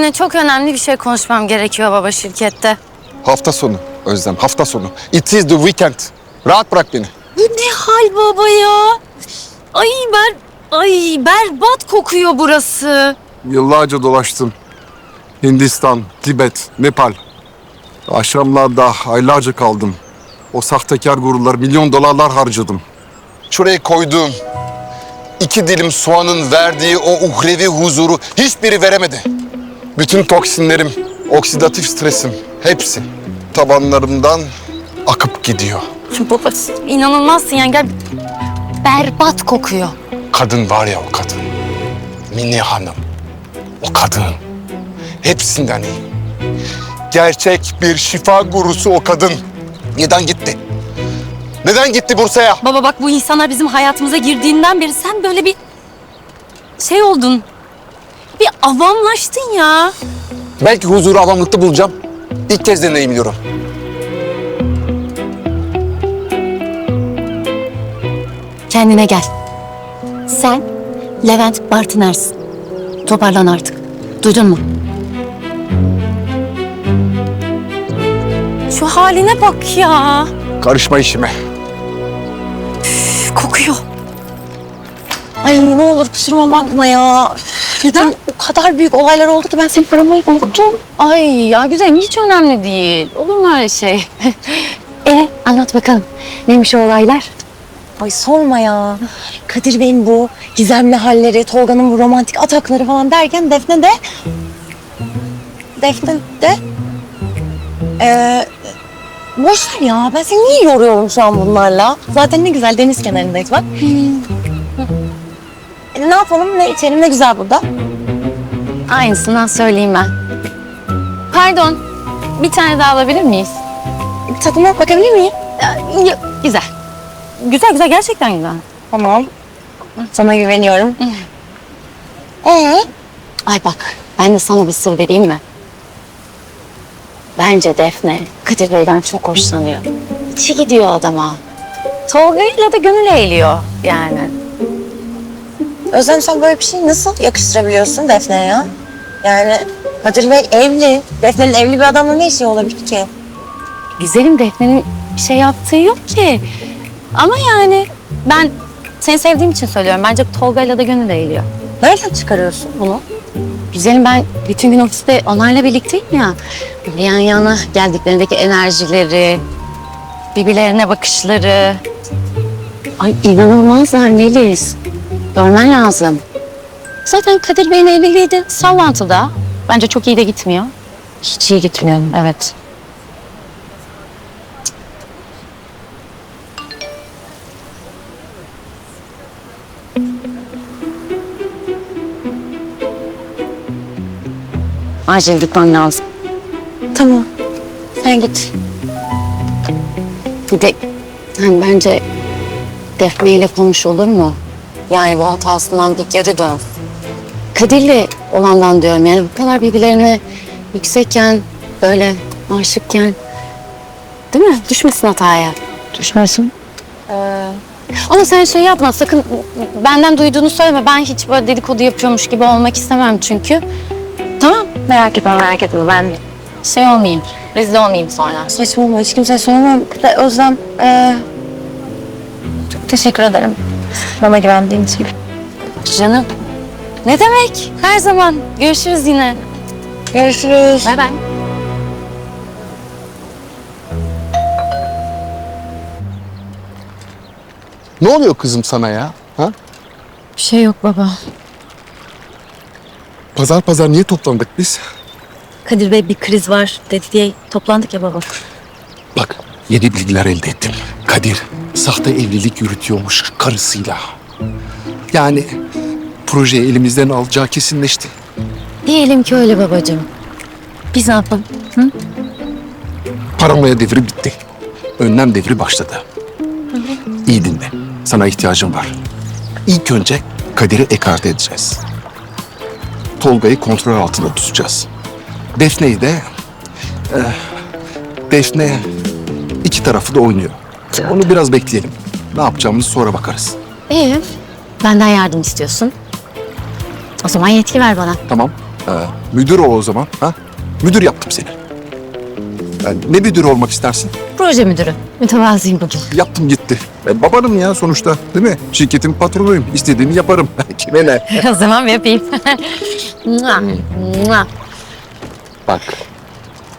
Seninle çok önemli bir şey konuşmam gerekiyor baba şirkette. Hafta sonu Özlem, hafta sonu. It is the weekend. Rahat bırak beni. Bu ne hal baba ya? Ay berbat kokuyor burası. Yıllarca dolaştım. Hindistan, Tibet, Nepal. Aşramlarda aylarca kaldım. O sahtekar gururlar milyon dolarlar harcadım. Şuraya koyduğum 2 dilim soğanın verdiği o uhrevi huzuru hiçbiri veremedi. Bütün toksinlerim, oksidatif stresim hepsi tabanlarımdan akıp gidiyor. Baba inanılmazsın yani. Gel. Berbat kokuyor. Kadın var ya o kadın. Mine Hanım. O kadın. Hepsinden iyi. Gerçek bir şifa gurusu o kadın. Neden gitti? Neden gitti Bursa'ya? Baba bak bu insanlar bizim hayatımıza girdiğinden beri sen böyle bir şey oldun. Bir avamlaştın ya. Belki huzuru avamlıkta bulacağım. İlk kez deneyimliyorum. Kendine gel. Sen Levent Bartıner'sin. Toparlan artık. Duydun mu? Şu haline bak ya. Karışma işime. Üf, kokuyor. Ay ne olur kusuruma bakma ya. Neden? O kadar büyük olaylar oldu ki ben seni aramayı unuttum. Ay ya güzelim hiç önemli değil. Olur mu öyle şey? Anlat bakalım. Neymiş o olaylar? Ay sorma ya. Kadir Bey'in bu gizemli halleri, Tolga'nın bu romantik atakları falan derken Defne de... boş ver ya. Ben seni niye yoruyorum şu an bunlarla? Zaten ne güzel deniz kenarındayız bak. Ne yapalım, ne içelim, ne güzel burada. Aynısından söyleyeyim ben. Pardon. Bir tane daha alabilir miyiz? Tadına bakabilir miyim? Güzel. Güzel gerçekten güzel. Tamam. Sana güveniyorum. Ay bak ben de sana bir sır vereyim mi? Bence Defne Kadir Bey'den çok hoşlanıyor. İçi gidiyor adama. Tolga'yla da gönül eğliyor yani. Özlem sen böyle bir şeyi nasıl yakıştırabiliyorsun Defne'ye ya? Yani Kadir Bey evli. Defne'nin evli bir adamla ne işi olabilir ki? Güzelim Defne'nin bir şey yaptığı yok ki. Ama yani ben seni sevdiğim için söylüyorum. Bence Tolga'yla da gönül eğliyor. Nereden çıkarıyorsun bunu? Güzelim ben bütün gün ofiste onlarla birlikteyim ya. Böyle yan yana geldiklerindeki enerjileri, birbirlerine bakışları. Ay inanılmazlar Melis. Görmen lazım. Zaten Kadir Bey'in evliliği de sallantıda. Bence çok iyi de gitmiyor. Hiç iyi gitmiyor. Evet. Acil gitmem lazım. Tamam. Sen git. Bir de hani bence Defne ile konuş olur mu? Yani bu hatasından bir geri dön. Kadir'le olandan diyorum yani bu kadar birbirlerine yüksekken, böyle aşıkken değil mi? Düşmesin hataya. Düşmesin. Ama sen şey yapma sakın benden duyduğunu söyleme. Ben hiç böyle dedikodu yapıyormuş gibi olmak istemem çünkü. Tamam. Merak etme. Ben Şey olmayayım, rezil olmayayım sonra. saçmalama. Hiç kimseye söylemem. De Özlem, çok teşekkür ederim. Bana güvendiğin için. Canım. Ne demek? Her zaman. Görüşürüz yine. Görüşürüz. Bay bay. Ne oluyor kızım sana ya? Ha? Bir şey yok baba. Pazar niye toplandık biz? Kadir Bey bir kriz var dedi diye toplandık ya baba. Bak yeni bilgiler elde ettim. Kadir sahte evlilik yürütüyormuş karısıyla. Yani projeyi elimizden alacağı kesinleşti. Diyelim ki öyle babacığım. Biz ne yapalım? Paranoya devri bitti. Önlem devri başladı. İyi dinle. Sana ihtiyacım var. İlk önce Kadir'i ekarte edeceğiz. Tolga'yı kontrol altında tutacağız. Defne'yi de... Defne iki tarafı da oynuyor. Onu biraz bekleyelim. Ne yapacağımızı sonra bakarız. İyi. Benden yardım istiyorsun. O zaman yetki ver bana. Tamam. Müdür o zaman. Ha? Müdür yaptım seni. Yani ne müdür olmak istersin? Proje müdürü. Mütevazıyım bugün. Yaptım gitti. Ben babanım ya sonuçta değil mi? Şirketin patronuyum. İstediğimi yaparım. Kime ne? O zaman yapayım. Mua, mua. Bak.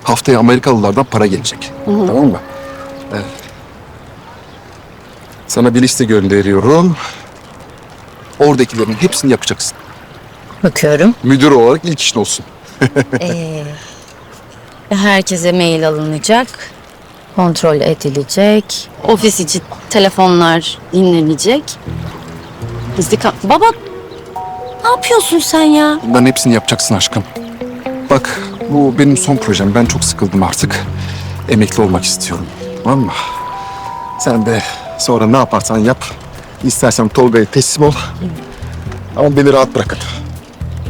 Haftaya Amerikalılardan para gelecek. Tamam mı? Evet. Sana bir liste gönderiyorum. Oradakilerin hepsini yapacaksın. Bakıyorum. Müdür olarak ilk işin olsun. Herkese mail alınacak. Kontrol edilecek. Ofis içi telefonlar dinlenecek. Baba, ne yapıyorsun sen ya? Bunların hepsini yapacaksın aşkım. Bak bu benim son projem. Ben çok sıkıldım artık. Emekli olmak istiyorum. Tamam mı? Sen de sonra ne yaparsan yap. İstersen Tolga'ya teslim ol. Ama beni rahat bırakın.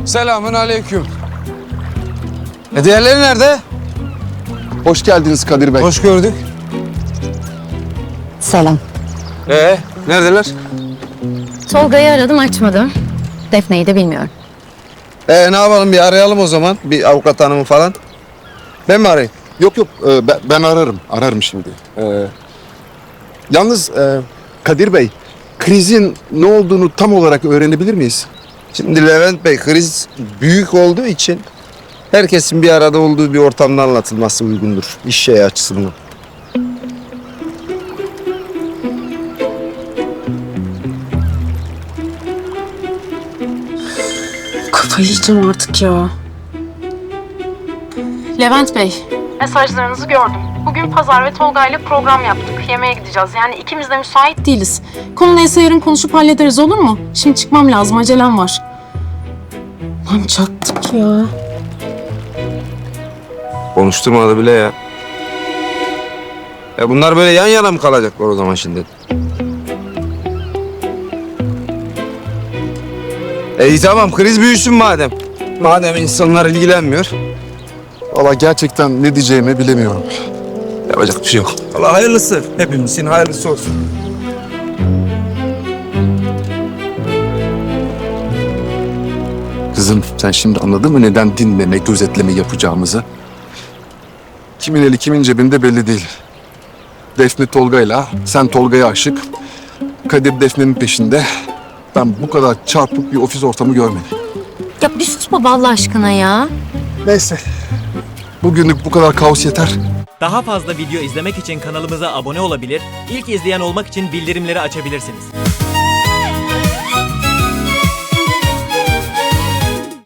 Selamun aleyküm. Diğerleri nerede? Hoş geldiniz Kadir Bey. Hoş gördük. Selam. Neredeler? Tolga'yı aradım, açmadım. Defne'yi de bilmiyorum. Ne yapalım, bir arayalım o zaman. Bir avukat hanımı falan. Ben mi arayayım? Yok ben ararım. Ararım şimdi. Yalnız Kadir Bey, krizin ne olduğunu tam olarak öğrenebilir miyiz? Şimdi Levent Bey, kriz büyük olduğu için herkesin bir arada olduğu bir ortamda anlatılması uygundur. İş şeyi açısından. Kafayı yiyeceğim artık ya. Levent Bey. Mesajlarınızı gördüm. Bugün Pazar ve Tolga ile program yaptık. Yemeğe gideceğiz. Yani ikimiz de müsait değiliz. Konu neyse yarın konuşup hallederiz, olur mu? Şimdi çıkmam lazım. Acelem var. Lan çattık ya. Konuşturmadı bile ya. Bunlar böyle yan yana mı kalacaklar o zaman şimdi? İyi tamam, kriz büyüsün madem. Madem insanlar ilgilenmiyor. Valla gerçekten ne diyeceğimi bilemiyorum. Yapacak bir şey yok. Allah hayırlısı. Hepimizin hayırlısı olsun. Kızım sen şimdi anladın mı neden dinleme, gözetleme yapacağımızı? Kimin eli kimin cebinde belli değil. Defne Tolga'yla, sen Tolga'ya aşık. Kadir Defne'nin peşinde. Ben bu kadar çarpık bir ofis ortamı görmedim. Ya bir sus baba Allah aşkına ya. Neyse. Bugünlük bu kadar kaos yeter. Daha fazla video izlemek için kanalımıza abone olabilir, ilk izleyen olmak için bildirimleri açabilirsiniz.